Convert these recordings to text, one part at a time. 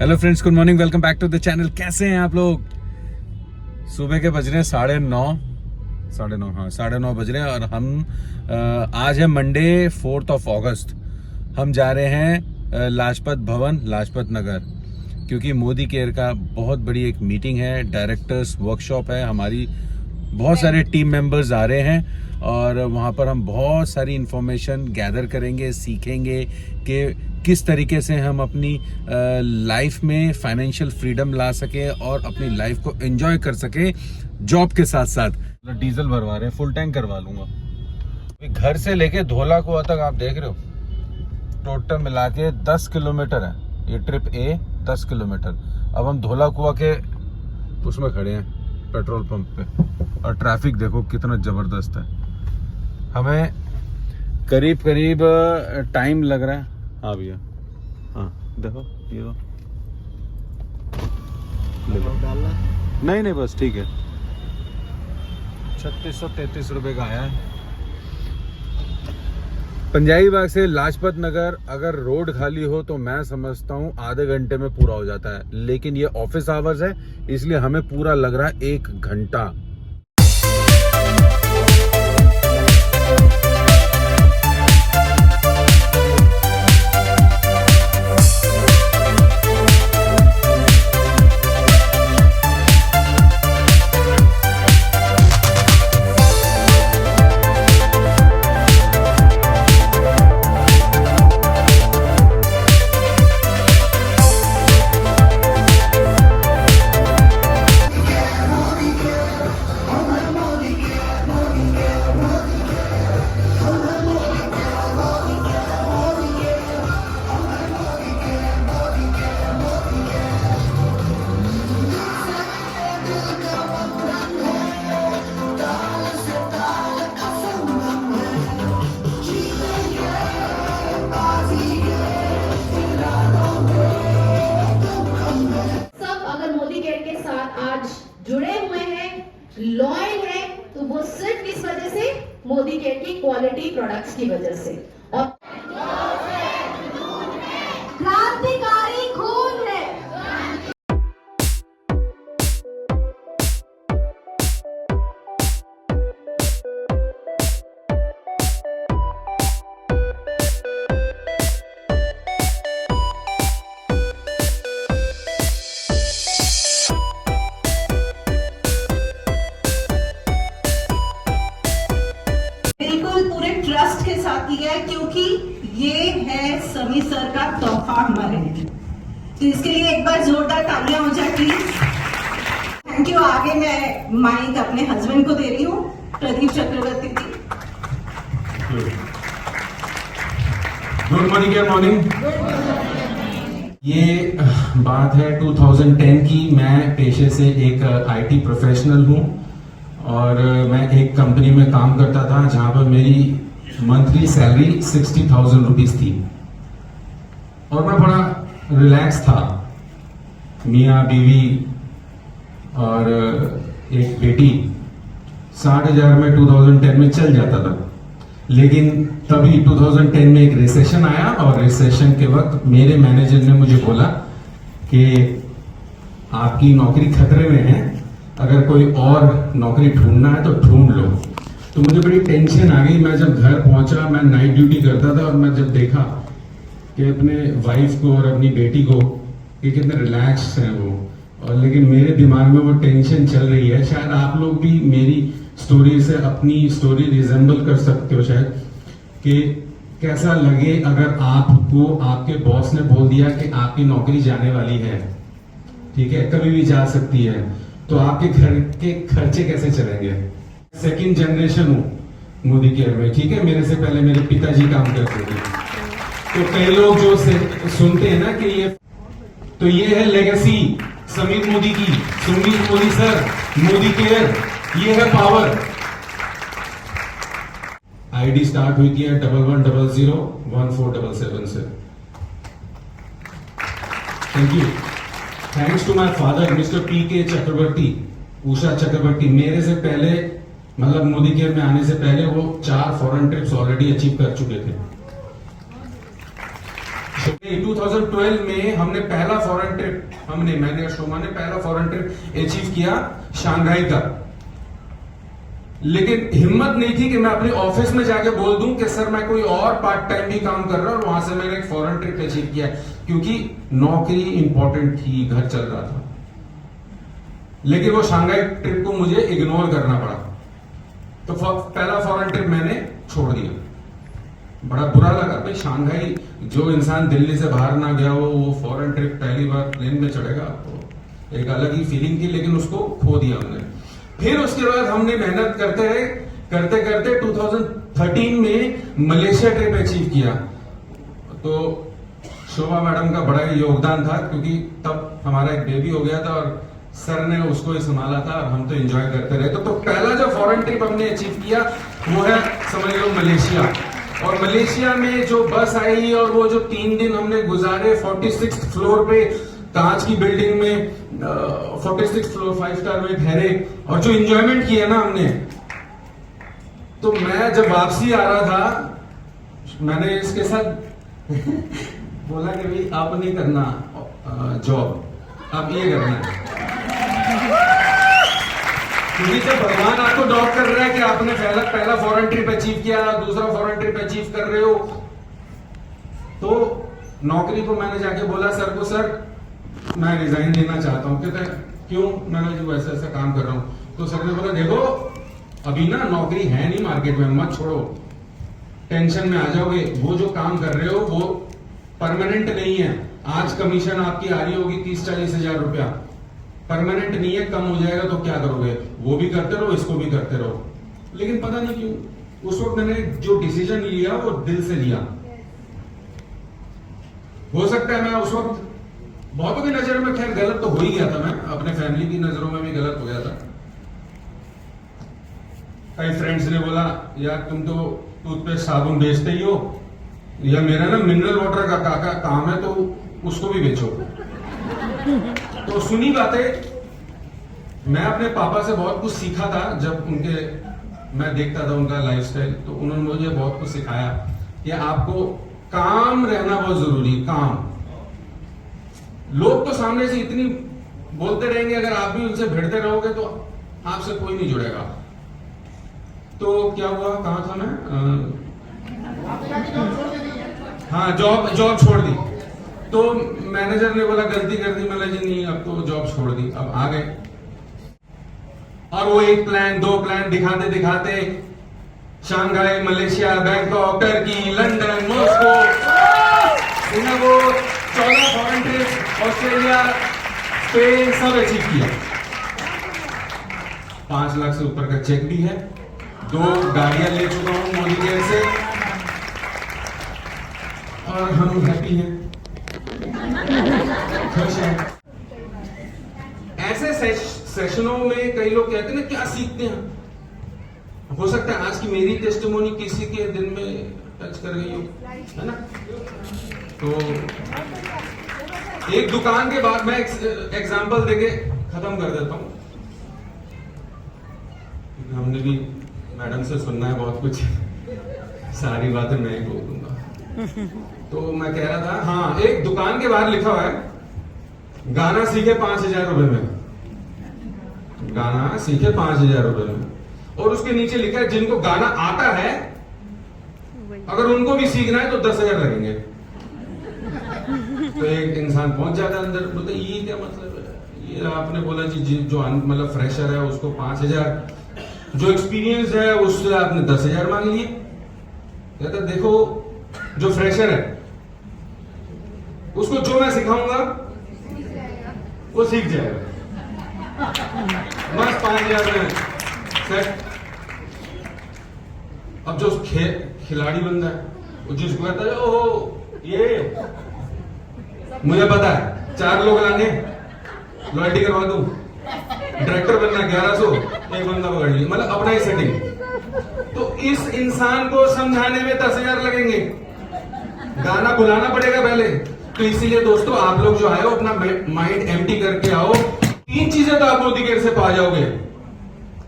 Hello friends, good morning, welcome back to the channel. कैसे हैं आप लोग? सुबह के बज रहे हैं 9:30 बज रहे हैं और हम आज है मंडे 4 अगस्त। हम जा रहे हैं लाजपत भवन, लाजपत नगर, क्योंकि मोदी केयर का बहुत बड़ी एक मीटिंग है, डायरेक्टर्स वर्कशॉप है हमारी। बहुत सारे टीम मेंबर्स आ रहे हैं और वहाँ पर हम बहुत सारी इंफॉर्मेशन गैदर करेंगे, सीखेंगे कि किस तरीके से हम अपनी लाइफ में फाइनेंशियल फ्रीडम ला सके और अपनी लाइफ को एंजॉय कर सके जॉब के साथ साथ। डीजल भरवा रहे हैं, फुल टैंक करवा लूंगा। घर से लेके धोला कुआं तक आप देख रहे हो, टोटल मिला के 10 किलोमीटर है ये ट्रिप 10 किलोमीटर। अब हम धोला कुआं के उसमें खड़े हैं, पेट्रोल पंप पे, और ट्रैफिक देखो कितना जबरदस्त है। हमें करीब टाइम लग रहा है। हाँ भैया, हाँ देखो ये लो, नहीं बस ठीक है। 3633 रुपए का आया है। पंजाबी बाग से लाजपत नगर अगर रोड खाली हो तो मैं समझता हूँ आधे घंटे में पूरा हो जाता है, लेकिन ये ऑफिस आवर्स है इसलिए हमें पूरा लग रहा है 1 घंटा। जुड़े हुए हैं, लॉयल है, तो वो सिर्फ इस वजह से, मोदी केयर की क्वालिटी प्रोडक्ट्स की वजह से। और क्रांतिकारी खून है। ट्रस्ट के साथ किया है, क्योंकि ये है समी सर का तोहफा हमारे लिए, तो इसके लिए एक बार जोरदार तालियां हो जाए प्लीज। Thank you. आगे मैं माइक अपने हस्बैंड को दे रही हूँ, Pradeep Chakraborty ji. Good morning, morning. ये बात है 2010 की। मैं पेशे से एक आईटी प्रोफेशनल हूँ और मैं एक कंपनी में काम करता था जहां पर मेरी मंथली सैलरी 60,000 रुपीज थी और मैं बड़ा रिलैक्स था। मियाँ बीवी और एक बेटी, 60,000 में 2010 में चल जाता था। लेकिन तभी 2010 में एक रिसेशन आया और रिसेशन के वक्त मेरे मैनेजर ने मुझे बोला कि आपकी नौकरी खतरे में है, अगर कोई और नौकरी ढूंढना है तो ढूंढ लो। तो मुझे बड़ी टेंशन आ गई। मैं जब घर पहुंचा, मैं नाइट ड्यूटी करता था, और मैं जब देखा कि अपने वाइफ को और अपनी बेटी को कि कितने रिलैक्स हैं वो, और लेकिन मेरे दिमाग में वो टेंशन चल रही है। शायद आप लोग भी मेरी स्टोरी से अपनी स्टोरी रिजेंबल कर सकते हो शायद, कि कैसा लगे अगर आपको आपके बॉस ने बोल दिया कि आपकी नौकरी जाने वाली है, ठीक है, कभी भी जा सकती है, तो आपके घर के खर्चे कैसे चलेंगे। सेकंड जनरेशन हूँ मोदी केयर में, ठीक है, मेरे से पहले मेरे पिताजी काम करते थे। तो कई लोग जो सुनते हैं ना कि ये है लेगेसी समीर मोदी की, सुमित मोदी सर, मोदी केयर, ये है पावर। आईडी स्टार्ट हुई थी 11001477 से। Thank you. Thanks to my father mister PK. Chakraborty, Usha Chakraborty. मेरे से पहले, मतलब मोदी केयर में आने से पहले वो 4 फॉरेन ट्रिप्स ऑलरेडी अचीव कर चुके थे। 2012 में हमने पहला फॉरेन ट्रिप मैंने और शोमा ने पहला फॉरेन ट्रिप अचीव किया शंघाई का। लेकिन हिम्मत नहीं थी कि मैं अपने ऑफिस में जाके बोल दूं कि सर मैं कोई और पार्ट टाइम भी काम कर रहा हूं, और वहां से मैंने एक फॉरेन ट्रिप अचीव किया, क्योंकि नौकरी इंपॉर्टेंट थी, घर चल रहा था। लेकिन वो शंघाई ट्रिप को मुझे इग्नोर करना पड़ा, तो पहला फॉरेन ट्रिप मैंने छोड़ दिया। बड़ा बुरा लगा भाई, शंघाई, जो इंसान दिल्ली से बाहर ना गया हो, वो फॉरेन ट्रिप पहली बार प्लेन में चढ़ेगा तो एक अलग ही फीलिंग थी, लेकिन उसको खो दिया हमने। फिर उसके बाद हमने मेहनत करते करते 2013 में मलेशिया ट्रिप अचीव किया। तो शोभा मैडम का बड़ा ही योगदान था, क्योंकि तब हमारा एक बेबी हो गया था और सर ने उसको ही संभाला था, और हम तो एंजॉय करते रहे। तो पहला जो फॉरेन ट्रिप हमने अचीव किया वो है, समझ लो, मलेशिया। और मलेशिया में जो बस आई और वो जो 3 दिन हमने गुजारे 46 फ्लोर पे कांच की बिल्डिंग में, 46 फ्लोर 5 स्टार में ठहरे, और जो एंजॉयमेंट किया ना हमने, तो मैं जब वापसी आ रहा था, मैंने इसके साथ बोला कि भाई आप नहीं करना जॉब, आप ये करना है। क्योंकि जब भगवान आपको ड्रॉप कर रहा है कि आपने पहला फॉरेन ट्रिप अचीव किया, दूसरा फॉरेन ट्रिप अचीव कर रहे हो, तो नौकरी को मैंने जाके बोला सर को, सर मैं रिजाइन देना चाहता हूं। कहते क्यों? मैंने जो ऐसा ऐसा काम कर रहा हूं। तो सर ने बोला देखो अभी ना नौकरी है नहीं मार्केट में, मत छोड़ो, टेंशन में आ जाओगे। वो जो काम कर रहे हो वो परमानेंट नहीं है। आज कमीशन आपकी आ रही होगी 30-40 हजार रुपया, परमानेंट नहीं है, कम हो जाएगा तो क्या करोगे? वो भी करते रहो, इसको भी करते रहो। लेकिन पता नहीं क्यों उस वक्त मैंने जो डिसीजन लिया वो दिल से लिया। हो सकता है मैं उस वक्त बहुतों की नजर में खैर गलत तो हो ही गया था, मैं अपने फैमिली की नजरों में भी गलत हो गया था। कई फ्रेंड्स ने बोला यार तुम तो टूथपेस्ट साबुन बेचते ही हो, या मेरा ना मिनरल वाटर का काका काम है तो उसको भी बेचो। तो सुनी बातें, मैं अपने पापा से बहुत कुछ सीखा था। जब मैं देखता था उनका लाइफस्टाइल, तो उन्होंने मुझे बहुत कुछ सिखाया कि आपको काम रहना बहुत जरूरी। काम, लोग तो सामने से इतनी बोलते रहेंगे, अगर आप भी उनसे भिड़ते रहोगे तो आपसे कोई नहीं जुड़ेगा। तो क्या हुआ, कहां था मैं? हाँ, जॉब छोड़ दी। तो मैनेजर ने बोला गलती कर दी। मैंने जी नहीं, अब तो जॉब छोड़ दी, अब आ गए। और वो 1 प्लान 2 प्लान दिखाते दिखाते Shanghai, Malaysia, Bangkok, Turkey, London, Moscow, Singapore, 14 foreign trip, Australia, Spain, सब अचीव किया। 5 लाख से ऊपर का चेक भी है, 2 गाड़ियां ले चुका हूं मोदी केयर से, और हम हैप्पी हैं, खुश हैं। ऐसे सेशनों में कई लोग कहते हैं ना क्या सीखते हैं। हो सकता है आज की मेरी टेस्टिमोनी किसी के दिन में टच कर गई हो, है ना। तो एक दुकान के बाद मैं एग्जांपल देके खत्म कर देता हूं, हमने भी मैडम से सुनना है बहुत कुछ, सारी बातें मैं ही बोल दूंगा। तो मैं कह रहा था, हाँ, एक दुकान के बाहर लिखा हुआ है गाना सीखे 5,000 रुपए में, गाना सीखे 5,000 रुपए में, और उसके नीचे लिखा है जिनको गाना आता है अगर उनको भी सीखना है तो 10,000 लगेंगे। तो एक इंसान पहुंच जाता है अंदर, बोलते ये क्या मतलब है? ये आपने बोला जी जो मतलब फ्रेशर है उसको 5,000, जो एक्सपीरियंस है उससे आपने 10,000 मांग लिए। कहता देखो जो फ्रेशर है उसको जो मैं सिखाऊंगा वो सीख जाएगा, बस 5,000 में सेट। अब जो खिलाड़ी बंदा है वो जिसको कहता है ओहो ये मुझे पता है 4 लोग लाने, लॉयल्टी करवा दूं, डायरेक्टर बनना 1100, एक बंदा पकड़ लिया, मतलब अपना ही सेटिंग। तो इस इंसान को समझाने में 10,000 लगेंगे, गाना बुलाना पड़ेगा पहले। तो इसीलिए दोस्तों आप लोग जो आए हो अपना माइंड एम्प्टी करके आओ। 3 चीजें तो आप मोदी केयर से पा जाओगे,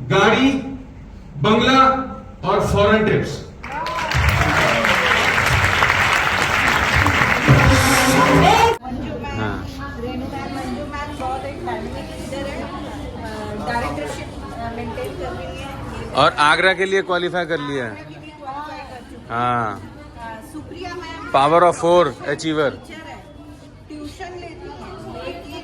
गाड़ी, बंगला और फॉरेन ट्रिप्स। बहुत एक डायनेमिक लीडर है, डायरेक्टरशिप मेंटेन कर रही है और आगरा के लिए क्वालिफाई कर लिया है। क्वालिफाई कर चुकी हाँ, है। Supriya ma'am power of 4 achiever. Teacher है, ट्यूशन लेती है, लेकिन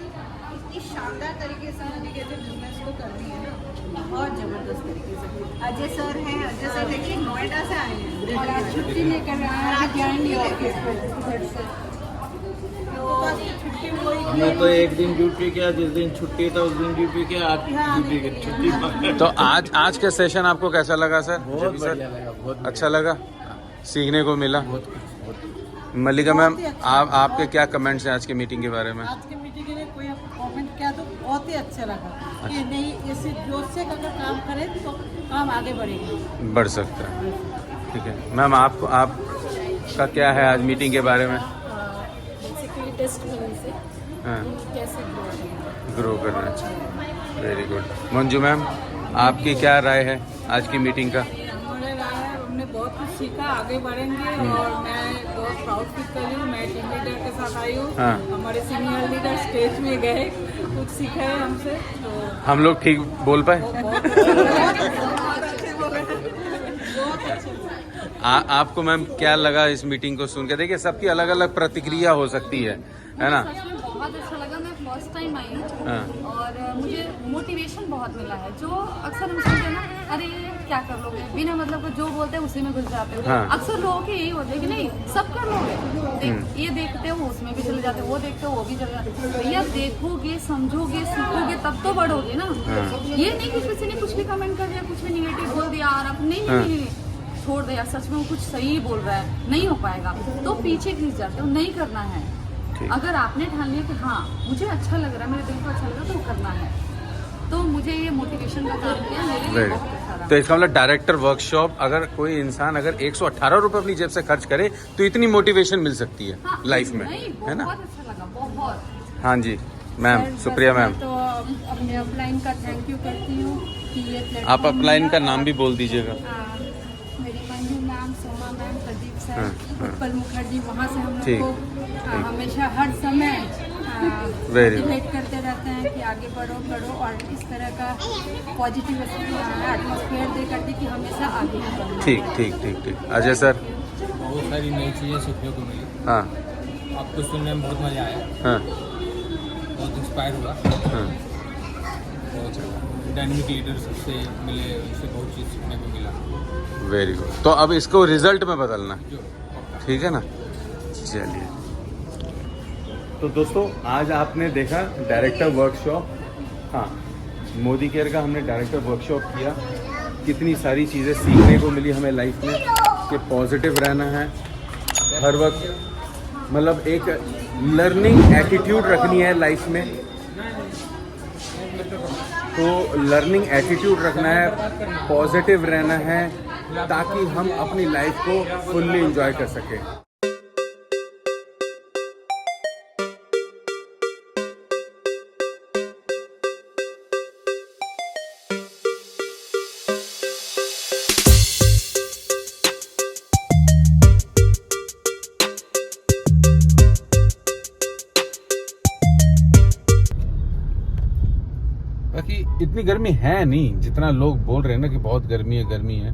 इतनी शानदार तरीके से नेविगेटिव बिजनेस को कर रही है ना, बहुत जबरदस्त तरीके से। अजय सर हैं, अजय सर देखिए नोएडा से आए हैं और आज छुट्टी लेकर आए हैं, आज जाएंगे ऑफिस में घर से। तो छुट्टी कोई हमने तो एक दिन ड्यूटी किया, जिस दिन छुट्टी था उस दिन ड्यूटी किया, आज ड्यूटी की छुट्टी पकड़। तो आज का सेशन आपको कैसा लगा सर? बहुत सर बढ़िया लगा, बहुत अच्छा लगा, सीखने को मिला। बहुत मल्लिका मैम, आपके क्या कमेंट्स हैं आज की मीटिंग के बारे में? आज की मीटिंग के लिए कोई कमेंट किया तो बहुत ही अच्छा लगा कि नहीं, इसी जोश से अगर काम करें तो काम आगे बढ़ेगा। बढ़ सकता है। ठीक है मैम, आपका क्या है आज मीटिंग के बारे में? बेसिकली टेस्ट करने से हाँ, कैसे ग्रो करना चाहिए। Very good. मंजू मैम, आपकी क्या राय है आज की मीटिंग का? हमारे राय है, हमने बहुत कुछ सीखा, आगे बढ़ेंगे और मैं बहुत प्राउड फील कर रही हूँ। मैं टीम लीडर के साथ आई हूँ, हाँ। हमारे सीनियर लीडर स्टेज में गए, कुछ सीखे हैं हमसे, तो हम लोग ठीक बोल पाए? बहुत अच्छा लगा, बहुत अच्छे बोले, बहुत अच्छे। आपको मैम क्या लगा इस मीटिंग को सुन के? देखिए सबकी अलग अलग प्रतिक्रिया हो सकती है ना? सच में बहुत अच्छा लगा। मैं फर्स्ट टाइम आई हूँ हाँ। और मुझे मोटिवेशन बहुत मिला है। जो अक्सर हम सोचते हैं ना, अरे क्या कर लोगे, बिना मतलब को जो बोलते हैं उसी में घुस जाते हो। हाँ। अक्सर लोगों की यही होता है कि नहीं सब कर लोगे, ये देखते हो उसमें भी चले जाते हो, वो देखते हो वो भी चले जाते हो। भैया देखोगे, समझोगे, सीखोगे तब तो बढ़ोगे ना। ये नहीं कि किसी ने कुछ भी कमेंट कर दिया, कुछ भी निगेटिव बोल दिया और अब नहीं छोड़ दे यार, सच में वो कुछ सही बोल रहा है, नहीं हो पाएगा तो पीछे खींच जाते हो। नहीं करना है। अगर आपने ठान लिया कि हाँ मुझे अच्छा लग रहा है, मेरे दिल को अच्छा लग रहा है, तो करना है। तो मुझे ये मोटिवेशन का काम किया, मेरे लिए बहुत अच्छा रहा। तो इसका मतलब डायरेक्टर वर्कशॉप, अगर कोई इंसान अगर 118 रुपये अपनी जेब से खर्च करे तो इतनी मोटिवेशन मिल सकती है हाँ, लाइफ में, नहीं, है ना? बहुत अच्छा लगा, बहुत। हाँ जी मैम, सुप्रिया मैम, तो अपने अपलाइन का थैंक यू करती हूँ कि ये आप अपलाइन का नाम भी बोल दीजिएगा। मेरी Manju ma'am, Soma ma'am, Pradeep sir, हाँ, हाँ। उत्पल मुखर्जी, वहाँ से हम ठीक, लोग को हमेशा हर समय Very मोटिवेट करते रहते हैं कि आगे बढ़ो करो, और इस तरह का पॉजिटिव एटमॉस्फेयर दे करके कि हमेशा आगे ही बढ़ो। ठीक ठीक ठीक ठीक। अजय सर? बहुत सारी नई चीज़ें सीखने को मिली, हाँ आपको सुनने में बहुत मज़ा आया, हाँ बहुत इंस्पायर हुआ, हाँ। बहुत डायनेमिक लीडर सबसे मिले, उनसे बहुत चीज़ सीखने को मिला। Very good. तो अब इसको रिजल्ट में बदलना, ठीक है ना? चलिए, तो दोस्तों आज आपने देखा डायरेक्टर वर्कशॉप। हाँ, मोदी केयर का हमने डायरेक्टर वर्कशॉप किया, कितनी सारी चीज़ें सीखने को मिली हमें लाइफ में कि पॉजिटिव रहना है हर वक्त, मतलब एक लर्निंग एटीट्यूड रखनी है लाइफ में। तो लर्निंग एटीट्यूड रखना है, पॉजिटिव रहना है, ताकि हम अपनी लाइफ को फुल्ली एंजॉय कर सकें। बाकी इतनी गर्मी है नहीं जितना लोग बोल रहे हैं ना कि बहुत गर्मी है।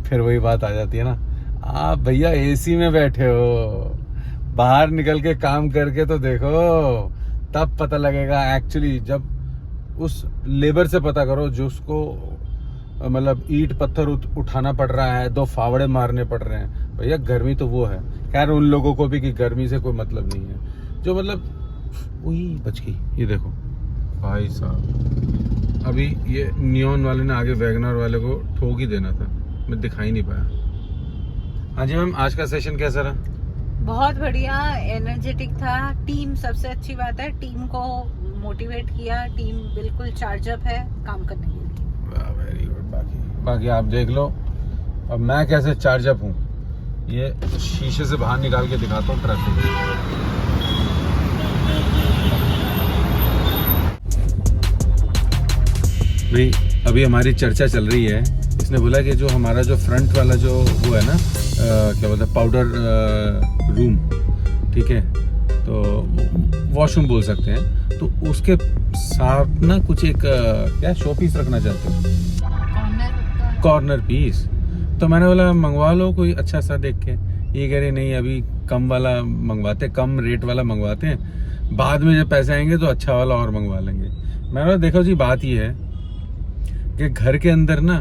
फिर वही बात आ जाती है ना, आप भैया एसी में बैठे हो, बाहर निकल के काम करके तो देखो, तब पता लगेगा एक्चुअली। जब उस लेबर से पता करो जो उसको मतलब ईंट पत्थर उठाना पड़ रहा है, 2 फावड़े मारने पड़ रहे हैं, भैया गर्मी तो वो है। खैर उन लोगों को भी कि गर्मी से कोई मतलब नहीं है, जो मतलब वही बच गई। ये देखो भाई साहब, अभी ये नियॉन वाले ने आगे वैगनर वाले को ठोक ही देना था, मैं दिखाई नहीं पाया। हाँ जी मैम, आज का सेशन कैसा रहा? बहुत बढ़िया, एनर्जेटिक था। टीम सबसे अच्छी बात है, टीम को मोटिवेट किया, टीम बिल्कुल चार्जअप है काम करने के लिए। Very good. बाकी आप देख लो अब मैं कैसे चार्जअप हूँ, ये शीशे से बाहर निकाल के दिखाता हूँ ट्रैफिक। भाई अभी हमारी चर्चा चल रही है, इसने बोला कि जो हमारा जो फ्रंट वाला जो वो है ना क्या बोलते हैं पाउडर रूम, ठीक है, तो वॉशरूम बोल सकते हैं, तो उसके साथ ना कुछ एक क्या शो पीस रखना चाहते हो, कॉर्नर पीस। तो मैंने बोला मंगवा लो कोई अच्छा सा देख के। ये कह रहे नहीं अभी कम वाला मंगवाते, कम रेट वाला मंगवाते हैं, बाद में जब पैसे आएंगे तो अच्छा वाला और मंगवा लेंगे। मैंने बोला देखो जी बात ये है कि घर के अंदर ना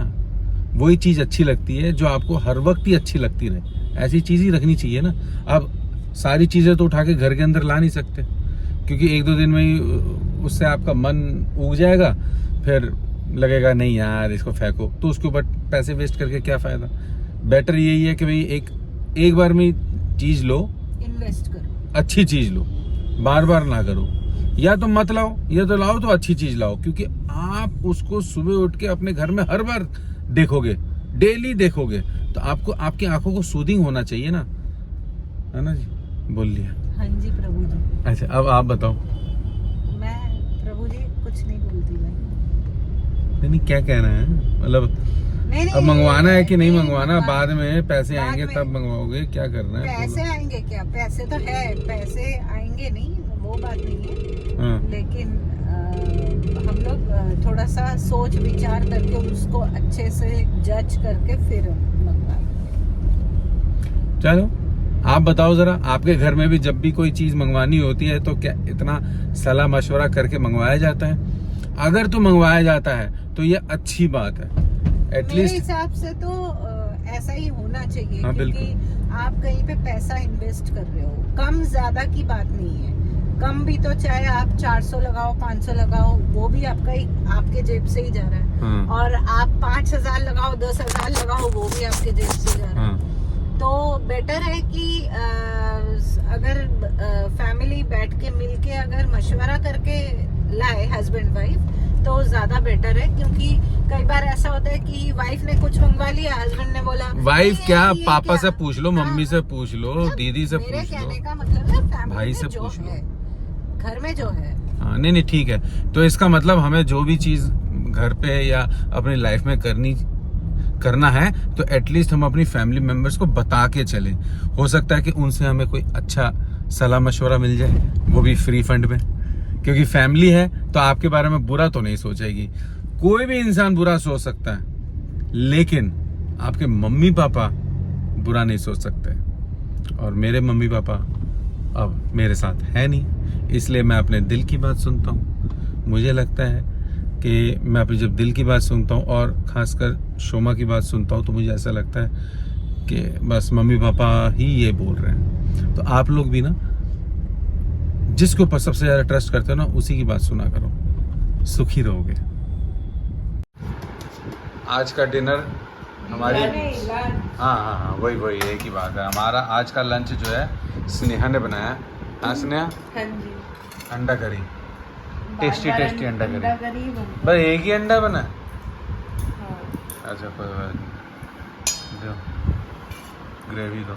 वही चीज़ अच्छी लगती है जो आपको हर वक्त ही अच्छी लगती रहे, ऐसी चीज़ ही रखनी चाहिए ना। अब सारी चीज़ें तो उठा के घर के अंदर ला नहीं सकते, क्योंकि 1-2 दिन में ही उससे आपका मन उग जाएगा, फिर लगेगा नहीं यार इसको फेंको, तो उसके ऊपर पैसे वेस्ट करके क्या फ़ायदा। बेटर यही है कि भाई एक बार में चीज़ लो, इन्वेस्ट करो, अच्छी चीज़ लो, बार बार ना करो। या तो मत लाओ, या तो लाओ तो अच्छी चीज़ लाओ, क्योंकि आप उसको सुबह उठ के अपने घर में हर बार देखोगे, डेली देखोगे, तो आपको आपकी आंखों को सूदिंग होना चाहिए ना, है ना जी। बोल लिया। हाँ जी प्रभु जी। अच्छा अब आप बताओ। मैं प्रभु जी कुछ नहीं बोलती मैं। नहीं क्या कहना है, मतलब नहीं, अब मंगवाना है कि नहीं मंगवाना, मंगवा- बाद में पैसे बाद आएंगे में। तब मंगवाओगे, क्या करना है पैसे बोलो। आएंगे क्या, पैसे तो है, पैसे आएंगे नहीं वो बात नहीं है, हाँ लेकिन हम लोग थोड़ा सा सोच विचार करके उसको अच्छे से जज करके फिर मंगवाएंगे। चलो आप बताओ जरा, आपके घर में भी जब भी कोई चीज मंगवानी होती है तो क्या इतना सलाह मशवरा करके मंगवाया जाता है? अगर तो मंगवाया जाता है तो ये अच्छी बात है, मेरे एटलीस्ट। हिसाब से तो ऐसा ही होना चाहिए, हाँ, क्योंकि आप कहीं पे पैसा इन्वेस्ट कर रहे हो, कम ज्यादा की बात नहीं है। कम भी तो चाहे आप 400 लगाओ 500 लगाओ, वो भी आपका ही आपके जेब से ही जा रहा है। हाँ, और आप 5000 लगाओ 10,000 लगाओ, वो भी आपके जेब से जा रहा है। हाँ, तो बेटर है कि अगर फैमिली बैठ के मिलके अगर मशवरा करके लाए हस्बैंड वाइफ, तो ज्यादा बेटर है, क्योंकि कई बार ऐसा होता है कि वाइफ ने कुछ मंगवा लिया, हस्बैंड ने बोला वाइफ "नहीं, क्या, ये पापा क्या?" से पूछ लो, हाँ, मम्मी से पूछ लो, दीदी से मेरे पूछ कहने लो, का मतलब है फैमिली भाई में से जो पूछ लो। है, घर में जो है। हाँ नहीं नहीं ठीक है। तो इसका मतलब हमें जो भी चीज घर पे या अपनी लाइफ में करना है तो एटलीस्ट हम अपनी फैमिली मेंबर्स को बता के चले। हो सकता है कि उनसे हमें कोई अच्छा सलाह मशवरा मिल जाए, वो भी फ्री फंड में, क्योंकि फैमिली है तो आपके बारे में बुरा तो नहीं सोचेगी। कोई भी इंसान बुरा सोच सकता है, लेकिन आपके मम्मी पापा बुरा नहीं सोच सकते, और मेरे मम्मी पापा अब मेरे साथ है नहीं, इसलिए मैं अपने दिल की बात सुनता हूँ। मुझे लगता है कि मैं अपनी जब दिल की बात सुनता हूँ और ख़ासकर शोमा की बात सुनता हूँ, तो मुझे ऐसा लगता है कि बस मम्मी पापा ही ये बोल रहे हैं। तो आप लोग भी ना जिसके ऊपर सबसे ज़्यादा ट्रस्ट करते हो ना, उसी की बात सुना करो, सुखी रहोगे। आज का डिनर हमारी, हाँ हाँ हाँ वही एक ही बात है। हमारा आज का लंच जो है स्नेहा ने बनाया। हाँ स्नेहा, हाँ जी, अंडा करी, टेस्टी अंडा करी। बस बस एक ही अंडा बना? अच्छा कोई बात नहीं, दो ग्रेवी दो,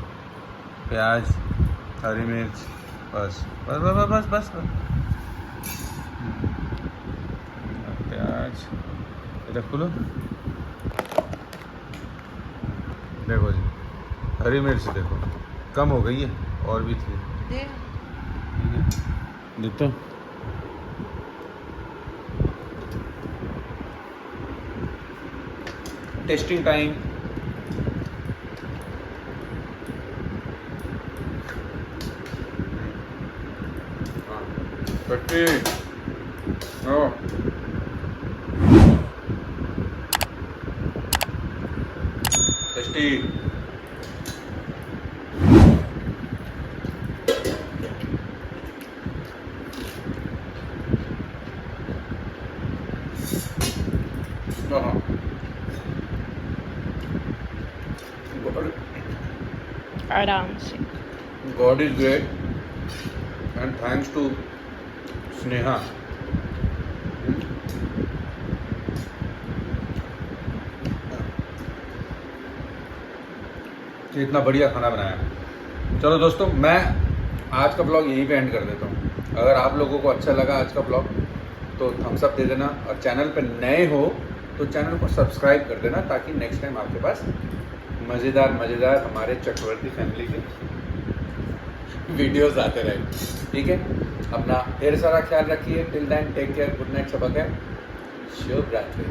प्याज, हरी मिर्च, बस बस बस बस बस, बस। प्याज इधर खोलो, देखो जी हरी मिर्च देखो कम हो गई है, और भी थी, देखो टेस्टिंग टाइम। टेस्टी। आराम से। God is great, and thanks to Sneha. इतना बढ़िया खाना बनाया। चलो दोस्तों, मैं आज का ब्लॉग यहीं पे एंड कर देता हूँ। अगर आप लोगों को अच्छा लगा आज का ब्लॉग तो थम्स अप दे देना, और चैनल पे नए हो तो चैनल को सब्सक्राइब कर देना, ताकि नेक्स्ट टाइम आपके पास मज़ेदार हमारे चक्रवर्ती फैमिली के वीडियोस आते रहे। ठीक है, अपना ढेर सारा ख्याल रखिए। Till then take care, good night, सबक है, शुभ रात्रि।